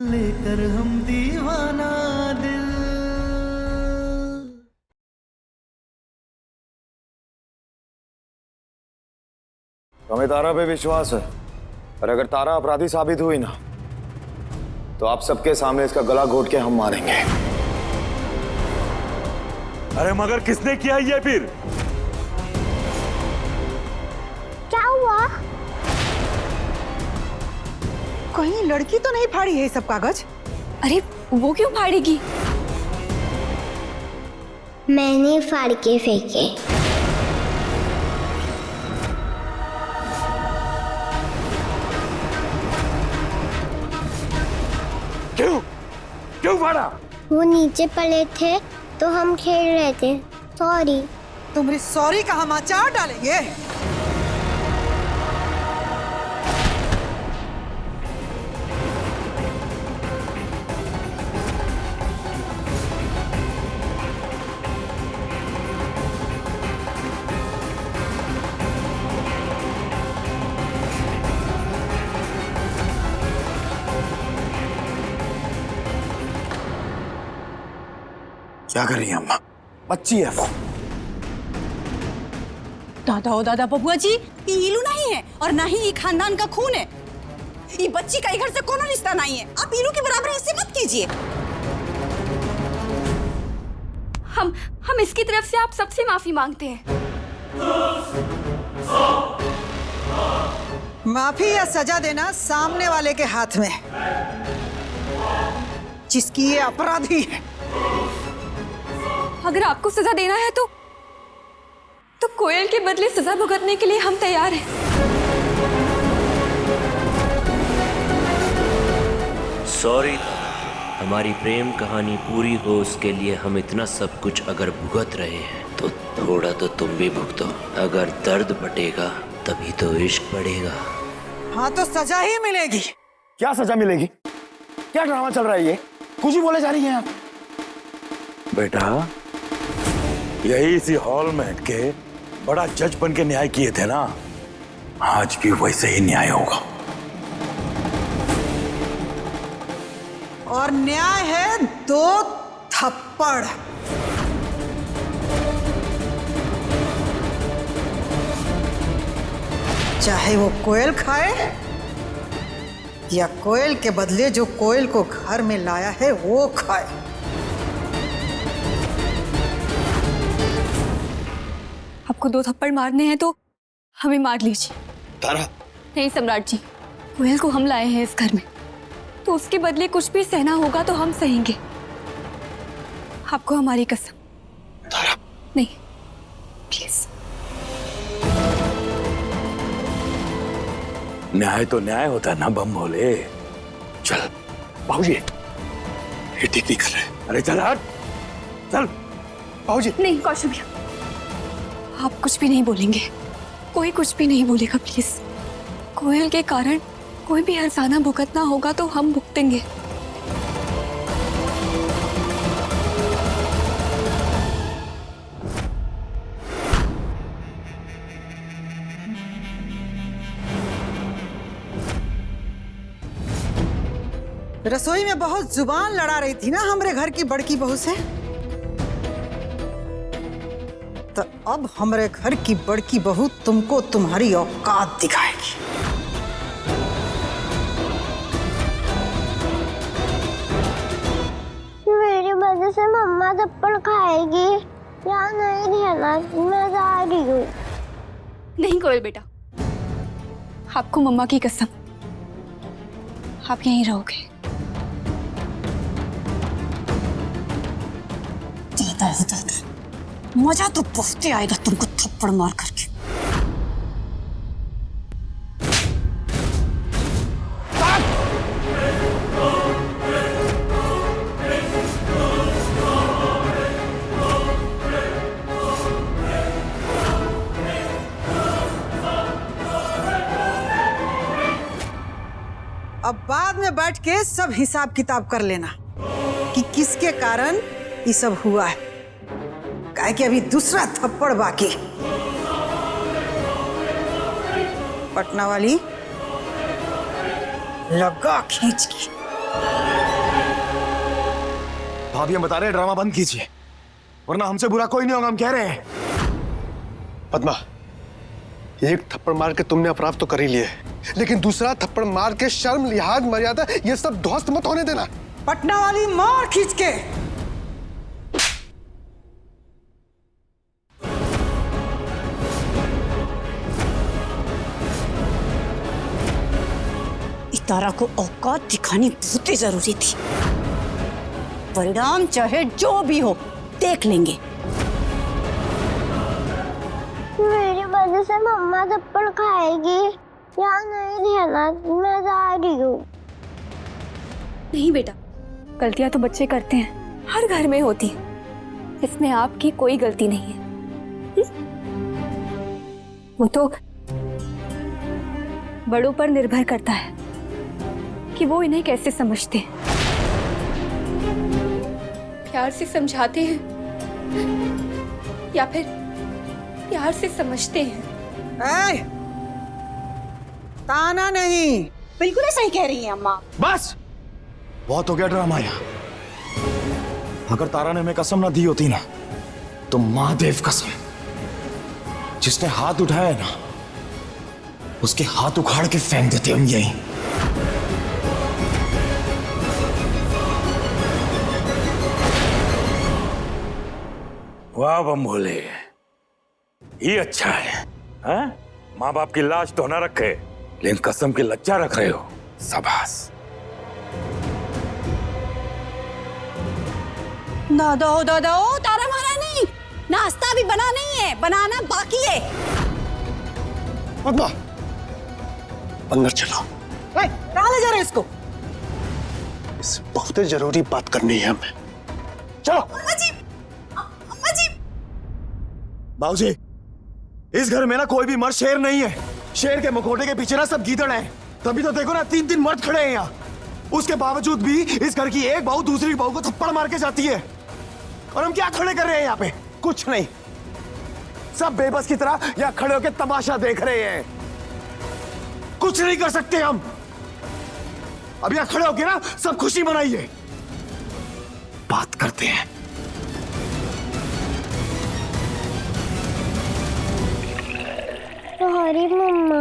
लेकर हम दीवाना दिल। हमें तारा पे विश्वास है, और अगर तारा अपराधी साबित हुई ना, तो आप सबके सामने इसका गला घोट के हम मारेंगे। अरे मगर किसने किया ये फिर? क्या हुआ? कहीं लड़की तो नहीं फाड़ी है सब कागज? अरे वो क्यों फाड़ेगी? मैंने फाड़ के फेंके। क्यों? क्यों फाड़ा? वो नीचे पड़े थे तो हम खेल रहे थे। सॉरी। तुम्हारी सॉरी का हम अचार डालेंगे। क्या कर रही है अम्मा? बच्ची है वो। दादा ओ दादा बबुआ जी, ये इलू नहीं है और ना ही ये खानदान का खून है। ये बच्ची का घर से कोनो रिश्ता नहीं है। आप इलू के बराबर ऐसे मत कीजिए। हम इसकी तरफ से आप सबसे माफी मांगते हैं। माफी या सजा देना सामने वाले के हाथ में, जिसकी ये अपराधी है। अगर आपको सजा देना है तो कोयल के बदले सजा भुगतने के लिए हम तैयार हैं। सॉरी, हमारी प्रेम कहानी पूरी हो उसके लिए हम इतना सब कुछ अगर भुगत रहे हैं तो थोड़ा तो तुम भी भुगतो। अगर दर्द बटेगा तभी तो इश्क बढ़ेगा। हाँ तो सजा ही मिलेगी। क्या सजा मिलेगी? क्या ड्रामा चल रहा है ये? कुछ ही बोले जा रही हैं आप। बेटा, यही इसी हॉल में बैठ के बड़ा जज बन के न्याय किए थे ना, आज भी वैसे ही न्याय होगा। और न्याय है 2 थप्पड़। चाहे वो कोयल खाए या कोयल के बदले जो कोयल को घर में लाया है वो खाए। आपको 2 थप्पड़ मारने हैं तो हमें मार लीजिए। तारा, नहीं सम्राट जी, कोयल को हम लाए हैं इस घर में, तो उसके बदले कुछ भी सहना होगा तो हम सहेंगे। आपको हमारी कसम। तारा, नहीं प्लीज। न्याय तो न्याय होता है ना बम भोले। चल बाबूजी, ये ठीक नहीं कर रहे। अरे चल हट, चल बाबूजी। नहीं कौशल भैया, आप कुछ भी नहीं बोलेंगे। कोई कुछ भी नहीं बोलेगा प्लीज। कोयल के कारण कोई भी हर्जाना भुगतना होगा तो हम भुगतेंगे। रसोई में बहुत जुबान लड़ा रही थी ना हमरे घर की बड़की बहू से, तो अब हमरे घर की बड़की बहू तुमको तुम्हारी औकात दिखाएगी। मेरी वजह से मम्मा थप्पड़ खाएगी या नहीं रहना? मैं जा रही हूँ। नहीं कोयल बेटा, आपको मम्मा की कसम, आप यहीं रहोगे। मजा तो बहुत आएगा तुमको थप्पड़ मार करके। अब बाद में बैठ के सब हिसाब किताब कर लेना कि किसके कारण ये सब हुआ है। काहे कि अभी दूसरा थप्पड़ बाकी। पटना वाली लगा खींच की। भाभी हम बता रहे हैं ड्रामा बंद कीजिए, वरना हमसे बुरा कोई नहीं होगा, हम कह रहे हैं। पद्मा, एक थप्पड़ मार के तुमने अपराध तो कर ही लिए, लेकिन दूसरा थप्पड़ मार के शर्म, लिहाज, मर्यादा ये सब ध्वस्त मत होने देना। पटना वाली मार खींच के। तारा को औकात दिखानी बहुत ही जरूरी थी। परिणाम चाहे जो भी हो देख लेंगे। मेरी वजह से मम्मा थप्पड़ खाएगी या नहीं रहना, मैं जा रही हूँ। नहीं बेटा, गलतियां तो बच्चे करते हैं, हर घर में होती है। इसमें आपकी कोई गलती नहीं है। वो तो बड़ों पर निर्भर करता है कि वो इन्हें कैसे समझते हैं। प्यार से समझाते हैं या फिर प्यार से समझते हैं। ताना नहीं। बिल्कुल सही कह रही है अम्मा। बस बहुत हो गया ड्रामा यहाँ। अगर तारा ने हमें कसम ना दी होती ना, तो महादेव कसम, जिसने हाथ उठाया ना उसके हाथ उखाड़ के फेंक देते हम यहीं। वाह बम्भोले, ये अच्छा है। हाँ? माँ बाप की लाज तो ना रखे, लेकिन कसम की लज्जा रख रहे हो। शाबाश। दादा तारा मारा नहीं, नाश्ता भी बना नहीं है, बनाना बाकी है। पद्मा, अंदर चलो। कहाँ ले जा रहे इसको? इससे बहुत जरूरी बात करनी है हमें। चलो। बाबूजी, इस घर में ना कोई भी मर्द शेर नहीं है। शेर के मुखौटे के पीछे ना सब गीदड़ हैं। तभी तो देखो ना 3-3 मर्द खड़े हैं यहाँ। उसके बावजूद भी इस घर की एक बहू दूसरी बहू को थप्पड़ मार के जाती है। और हम क्या खड़े कर रहे हैं यहाँ पे? कुछ नहीं, सब बेबस की तरह यहाँ खड़े होकर तमाशा देख रहे हैं। कुछ नहीं कर सकते हम। अब यहाँ खड़े होकर ना सब खुशी मनाइए, बात करते हैं। सॉरी मम्मा।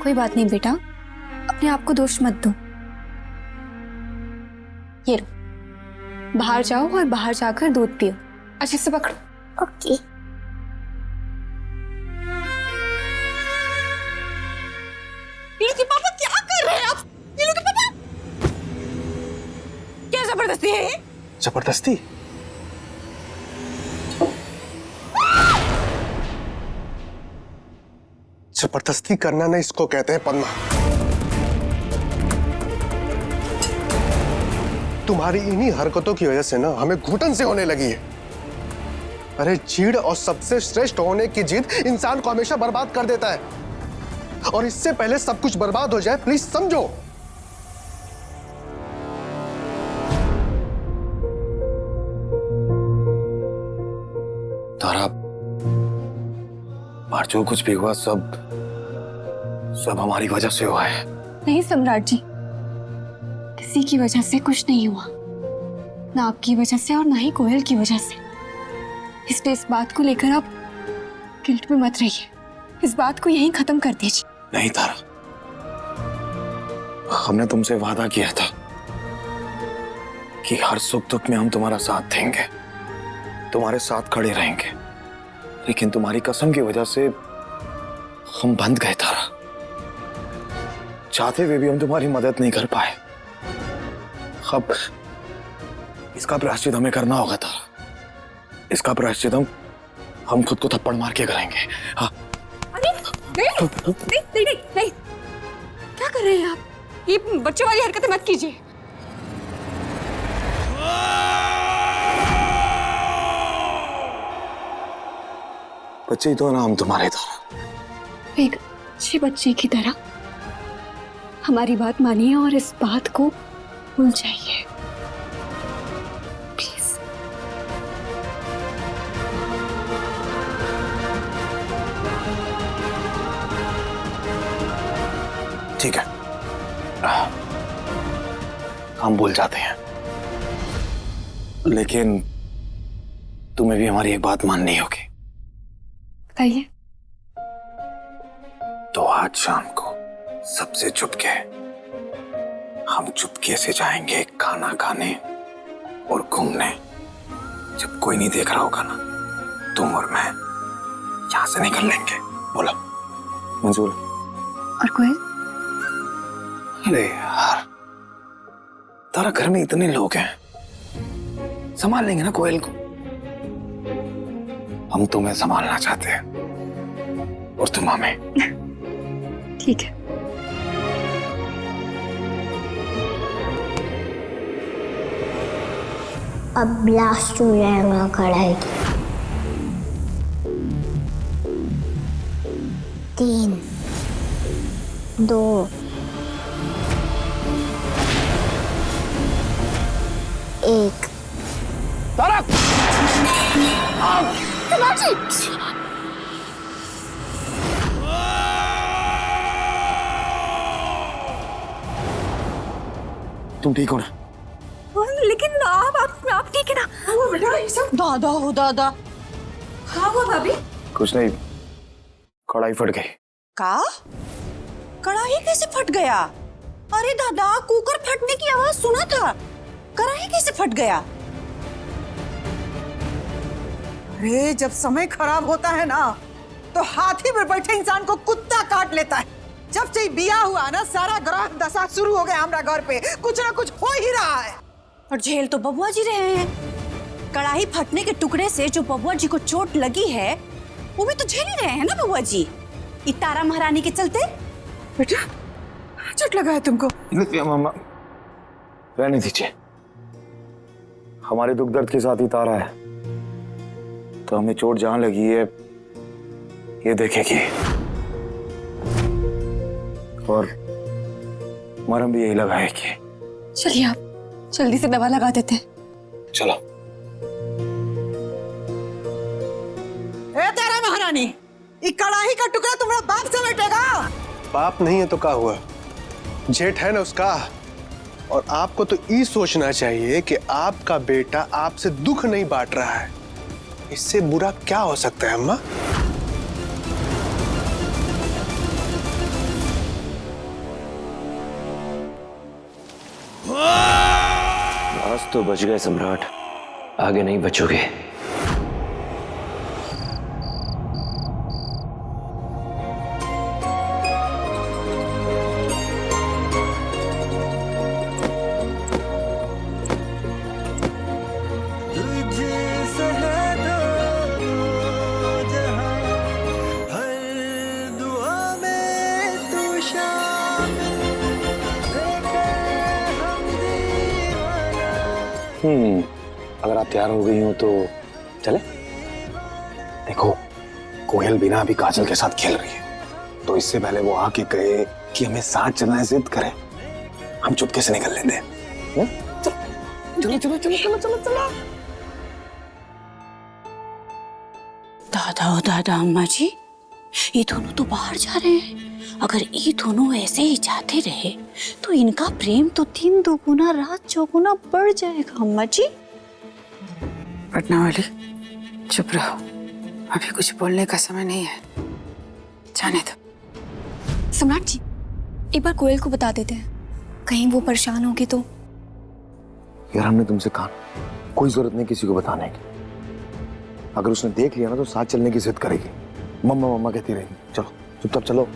कोई बात नहीं बेटा, अपने आप को दोष मत दो। ये लो, बाहर जाओ और बाहर जाकर दूध पियो। अच्छे से पकड़ो। ओके। नीलू के पापा क्या कर रहे हैं आप? नीलू के पापा क्या जबरदस्ती है? जबरदस्ती? जबरदस्ती करना ना इसको कहते हैं पद्मा। तुम्हारी इन्हीं हरकतों की वजह से ना हमें घुटन से होने लगी है। अरे जीड़ और सबसे श्रेष्ठ होने की जिद इंसान को हमेशा बर्बाद कर देता है, और इससे पहले सब कुछ बर्बाद हो जाए प्लीज समझो। तारा, बाहर जो कुछ भी हुआ सब हमारी वजह से हुआ है। नहीं सम्राट जी, किसी की वजह से कुछ नहीं हुआ, ना आपकी वजह से और ना ही कोयल की वजह से। इसलिए इस बात को लेकर आप गिल्ट में मत रहिए। इस बात को यहीं खत्म कर दीजिए। नहीं तारा, हमने तुमसे वादा किया था कि हर सुख दुख में हम तुम्हारा साथ देंगे, तुम्हारे साथ खड़े रहेंगे। लेकिन तुम्हारी कसम की वजह से हम बंध गए तारा। चाहते हुए भी हम तुम्हारी मदद नहीं कर पाए। अब इसका प्रायश्चित हमें करना होगा तारा। इसका प्रायश्चित हम खुद को थप्पड़ मार के करेंगे। हाँ। नहीं, क्या कर रहे हैं आप? ये बच्चों वाली हरकतें मत कीजिए। बच्चे ही तो ना हम तुम्हारे तारा। एक अच्छे बच्चे की तरह हमारी बात मानिए और इस बात को भूल जाइए प्लीज। ठीक है। हम भूल जाते हैं, लेकिन तुम्हें भी हमारी एक बात माननी होगी। बताइए। तो आज शाम को सबसे चुपके हम चुपके से जाएंगे खाना खाने और घूमने। जब कोई नहीं देख रहा होगा ना, तुम और मैं यहां से निकल लेंगे। बोला मंजूर? और कोई? अरे यार, तारा घर में इतने लोग हैं, संभाल लेंगे ना कोयल को। हम तुम्हें संभालना चाहते हैं और तुम हमें। ठीक है। अब ब्लास्ट हो जाएगा कढ़ाई की। 3, 2, 1। तारा! तुम ठीक हो ना? लेकिन आप ठीक है ना? वो बेटा ये सब दादा हो दादा। हाँ वो भाभी। कुछ नहीं, कढ़ाई फट गई। का? कढ़ाई कैसे फट गया? अरे दादा, कुकर फटने की आवाज सुना था, कढ़ाई कैसे फट गया? अरे जब समय खराब होता है ना, तो हाथी पर बैठे इंसान को कुत्ता काट लेता है। जब से बिया हुआ ना, सारा ग्रह दशा शुरू हो गया हमारा घर पे। कुछ ना कुछ हो ही रहा है। और झेल तो बबुआ जी रहे हैं। कढ़ाई फटने के टुकड़े से जो बबुआ जी को चोट लगी है, वो भी तो झेल ही रहे हैं ना बबुआ जी, तारा महारानी के चलते। बेटा चोट लगा है तुमको? मामा रहने दीजिए, हमारे दुख दर्द के साथ ही तारा है, तो हमें चोट जहां लगी है ये देखेगी, और मरहम भी यही लगाएगी। चलिए आप जल्दी से दवा लगा देते हैं। चलो। ए तारा महारानी, ये कढ़ाई का टुकड़ा तुम्हारा बाप समेटेगा? बाप नहीं है तो क्या हुआ, जेठ है ना उसका। और आपको तो ये सोचना चाहिए कि आपका बेटा आपसे दुख नहीं बांट रहा है। इससे बुरा क्या हो सकता है अम्मा? आज तो बच गए सम्राट, आगे नहीं बचोगे। तुझसे है दो जहां, हर दुआ में तू शामिल, लेकर हम दीवाना। अगर आप तैयार हो गई हो तो चले। देखो, कोयल बिना अभी काजल के साथ खेल रही है, तो इससे पहले वो आके कहे कि हमें साथ चलना है, जिद करे, हम चुपके से निकल लेते हैं। चलो चलो चलो चलो चलो चलो। दादा ओ दादा, अम्मा जी, ये दोनों तो बाहर जा रहे हैं। अगर ये दोनों ऐसे ही जाते रहे तो इनका प्रेम तो 3 दुगुना रात चौगुना बढ़ जाएगा। अम्मा जी पटना वाली चुप रहो, अभी कुछ बोलने का समय नहीं है, जाने दो। सम्राट जी, एक बार कोयल को बता देते हैं, कहीं वो परेशान होगी तो। यार हमने तुमसे कहा, कोई जरूरत नहीं किसी को बताने की। अगर उसने देख लिया ना तो साथ चलने की जिद करेगी, मम्मा मम्मा कहती रहेगी। चलो चुपचाप चलो।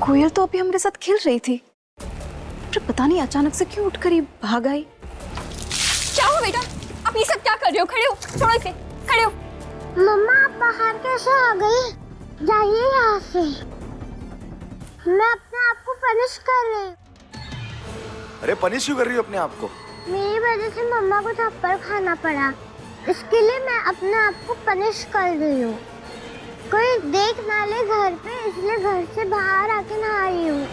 कोयल तो अभी हमारे साथ खेल रही थी, पर पता नहीं अचानक से क्यों उठकर ये भाग आई। क्या हुआ बेटा, आप ये सब क्या कर रहे हो? खड़े हो, छोड़ो इसे, खड़े हो। मम्मा आप बाहर कैसे आ गई? जाइए यहाँ से, मैं अपने आप को पनिश कर रही हूँ। अरे पनिश क्यों कर रही हो अपने आप को? मेरी वजह से मम्मा को थप्पड़ खाना पड़ा। इसके लिए मैं अपने आप को पनिश कर रही हूँ। कोई देख ना ले घर पे, इसलिए घर से बाहर आके नहा रही हूँ।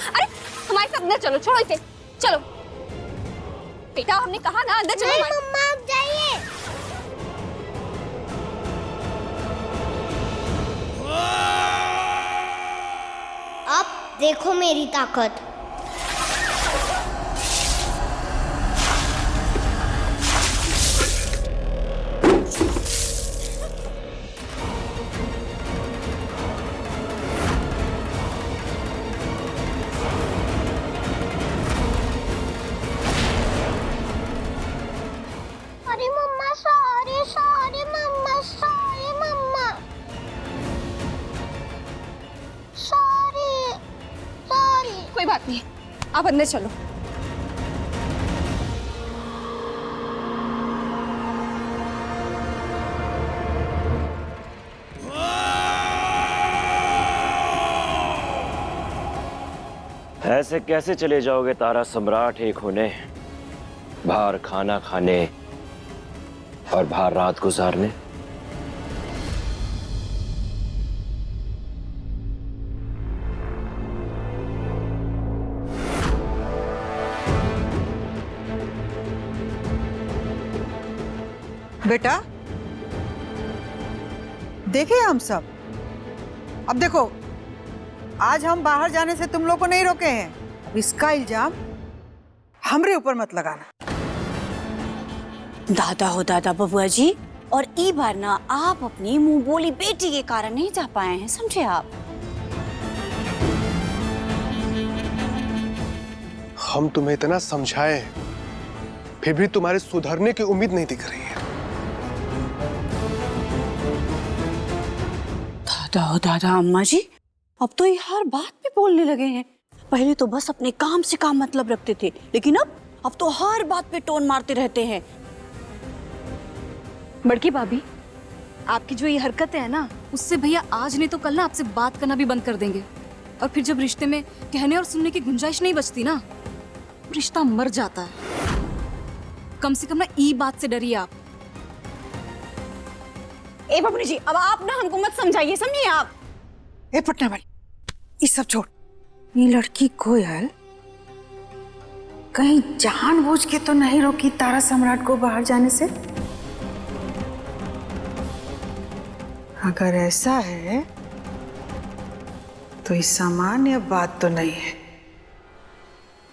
अरे हमारे साथ अंदर चलो, छोड़ो इसे, चलो बेटा, हमने कहा ना अंदर चलो। नहीं मम्मा आप जाइए। अब देखो मेरी ताकत। अरे मम्मा सॉरी सॉरी मम्मा, सॉरी मम्मा, सॉरी सॉरी। कोई बात नहीं, आप अंदर चलो। ऐसे कैसे चले जाओगे तारा सम्राट एक होने, बाहर खाना खाने और बाहर रात गुजारने? बेटा देखे हम सब, अब देखो आज हम बाहर जाने से तुम लोग को नहीं रोके हैं, अब इसका इल्जाम हमरे ऊपर मत लगाना। दादा हो दादा बबुआ जी, और ई बार ना आप अपनी मुंह बोली बेटी के कारण नहीं जा पाए हैं, समझे आप? हम तुम्हें इतना समझाए फिर भी तुम्हारे सुधरने की उम्मीद नहीं दिख रही है। दादा हो दादा अम्मा जी, अब तो ये हर बात पे बोलने लगे हैं। पहले तो बस अपने काम से काम मतलब रखते थे, लेकिन अब तो हर बात पे टोन मारते रहते हैं। बड़की भाभी, आपकी जो ये हरकत है ना, उससे भैया आज नहीं तो कल ना आपसे बात करना भी बंद कर देंगे। और फिर जब रिश्ते में कहने और सुनने की गुंजाइश नहीं बचती ना, रिश्ता मर जाता है। कम से कम ना ई बात से डरिए आप। ए बबनी जी, अब आप ना हमको मत समझाइए, समझिए आप। ए पटना वाली, ये सब छोड़। ये लड़की कोयल कहीं जानबूझ के तो नहीं रोकी तारा सम्राट को बाहर जाने से? अगर ऐसा है तो ये सामान्य बात तो नहीं है।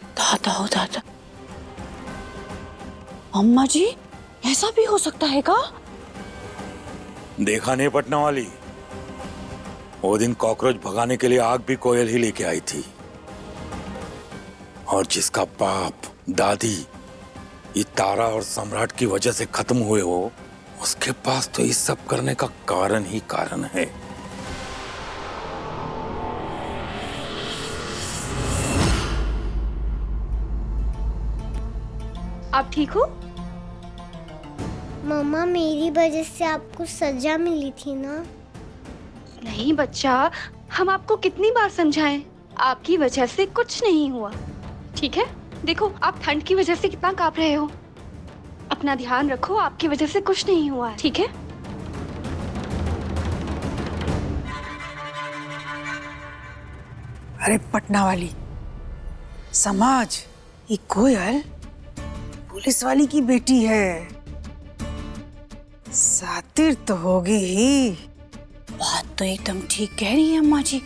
दादा हो दादा अम्मा जी, ऐसा भी हो सकता है का? देखा नहीं पटना वाली, वो दिन कॉकरोच भगाने के लिए आग भी कोयल ही लेके आई थी। और जिसका बाप दादी ये तारा और सम्राट की वजह से खत्म हुए हो, उसके पास तो ये सब करने का कारण ही कारण है। आप ठीक हो? मम्मा मेरी वजह से आपको सजा मिली थी ना? नहीं बच्चा, हम आपको कितनी बार समझाएं, आपकी वजह से कुछ नहीं हुआ, ठीक है? देखो आप ठंड की वजह से कितना कांप रहे हो, अपना ध्यान रखो, आपकी वजह से कुछ नहीं हुआ है, ठीक है? अरे पटना वाली, समाज, ये कोयल पुलिस वाली की बेटी है, सातिर तो होगी ही। बात तो एकदम ठीक कह रही है अम्मा जी।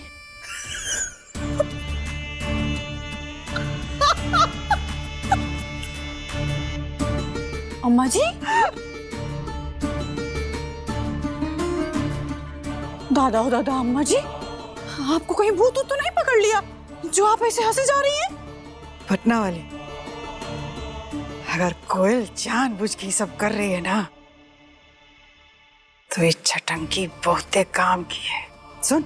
अम्मा जी, दादा हो दादा अम्मा जी, आपको कहीं भूत तो नहीं पकड़ लिया जो आप ऐसे हंसे जा रही हैं? पटना वाली, अगर कोयल जानबूझ के सब कर रही है ना, तो ये छटंकी बहुते काम की है। सुन,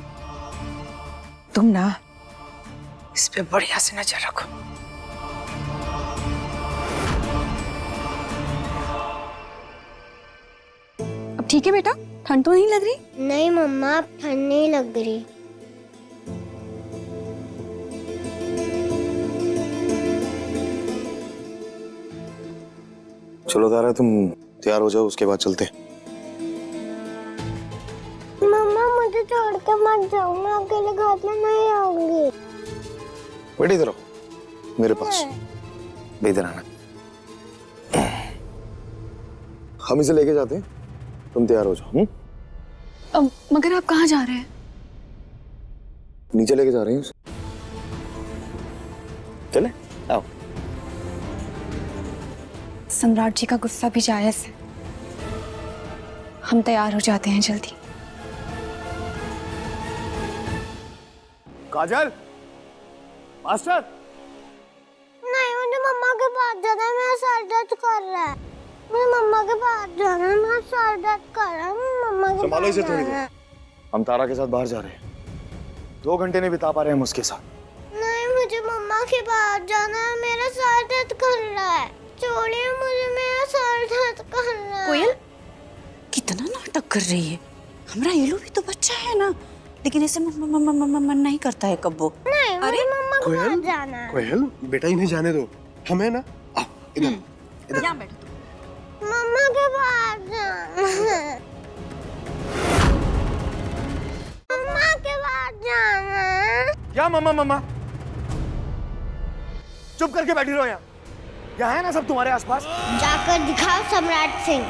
तुम ना इस पे बढ़िया से नजर रखो। अब ठीक है बेटा, ठंड तो नहीं लग रही? नहीं मम्मा, अब ठंड नहीं लग रही। चलो तारा, तुम तैयार हो जाओ, उसके बाद चलते हैं। मम्मा मुझे छोड़ के मत जाओ, मैं अकेले घर में नहीं आऊंगी। बेटी इधर आओ, मेरे पास। इधर आना। हम इसे लेके जाते हैं, तुम तैयार हो जाओ। मगर आप कहाँ जा रहे हैं? नीचे लेके जा रहे हैं उसे। चले आओ। सम्राट जी का गुस्सा भी जायज है, हम तैयार हो जाते हैं जल्दी। काजल, मास्टर। नहीं, मुझे मम्मा के पास जाना है, मेरा सर दर्द कर रहा है। मुझे मम्मा के पास जाना है, मेरा सर दर्द कर रहा है, मम्मा के संभालो पास इसे थोड़ी जाना है। देर। हम तारा के साथ बाहर जा रहे हैं, 2 घंटे नहीं बिता पा रहे हैं हम उसके साथ। नहीं, मुझे मम्मा के पास जाना है, मेरा सर दर्द कर रहा है। छोड़िए मुझे, मेरा सर दर्द कर रहा है। कोयल कितना नाटक कर रही है। हमारा येलो भी तो बच्चा है ना, लेकिन ऐसे मन नहीं करता है कब्बो। नहीं, मुझे मम्मा के पास जाना है। कोयल, बेटा इन्हें जाने दो, हमें ना। आओ, इधर। यहाँ बैठो। मम्मा के पास जाना है। मम्मा के पास जाना है। क्या मम्मा मम्मा? चुप करके बैठी रहो यहाँ है ना सब तुम्हारे आसपास। जाकर दिखाओ सम्राट सिंह।